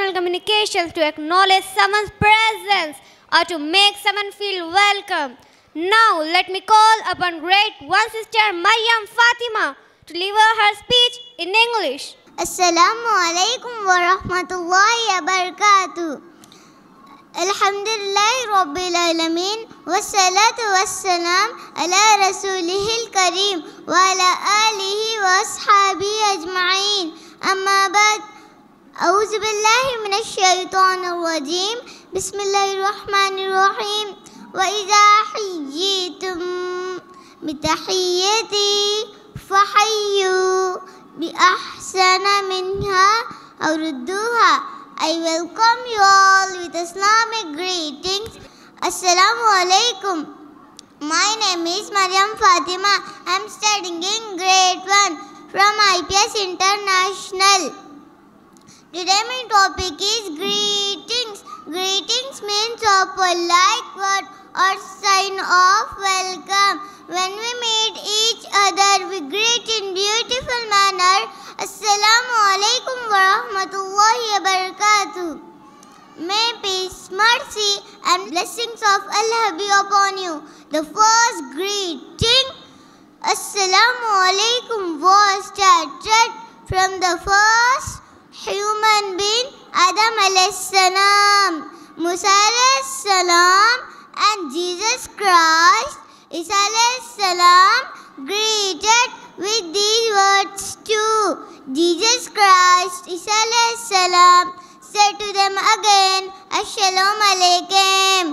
non-personal communications to acknowledge someone's presence or to make someone feel welcome. Now let me call upon great one sister Maryam Fatima to deliver her speech in English. Assalamu alaikum wa rahmatullahi wa barakatuh. Alhamdulillahi Rabbil Alameen wassalatu wassalam ala rasulihil kareem wa ala alihi wa ashabihi ajma'in. Amma ba'd. A'udhu billahi minash shaitanir rajeem. Bismillahir rahmanir rahim. Wa idha hayyitum bitahiyyati fahayyu bi ahsana minha aw rudduha. I welcome you all with Islamic greetings. Assalamu alaikum. My name is Maryam Fatima. I am studying in grade 1 from IPS International. Today my topic is greetings. Greetings means a polite word or sign of welcome. When we meet each other, we greet in beautiful manner. Assalamu alaikum wa rahmatullahi wa barakatuh. May peace, mercy and blessings of Allah be upon you. The first greeting, Assalamu alaikum, was started from the first human being, Adam alayhis salam, Musa alayhis salam and Jesus Christ Isa alayhis salam greeted with these words too. Jesus Christ Isa alayhis salam said to them again, Assalamu alaikum.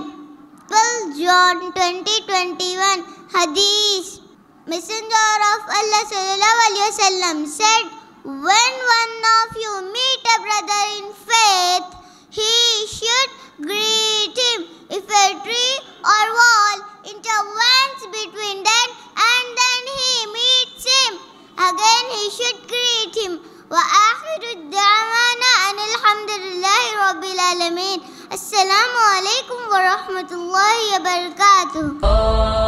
12 John 20:21 Hadith. Messenger of Allah sallallahu alaihi wasallam said, when one of you meet a brother in faith, he should greet him. If a tree or wall intervenes between them and then he meets him, again he should greet him. Wa akhiru da'wana anil hamdulillahi rabbil alameen. Assalamu alaikum wa rahmatullahi wa barakatuh.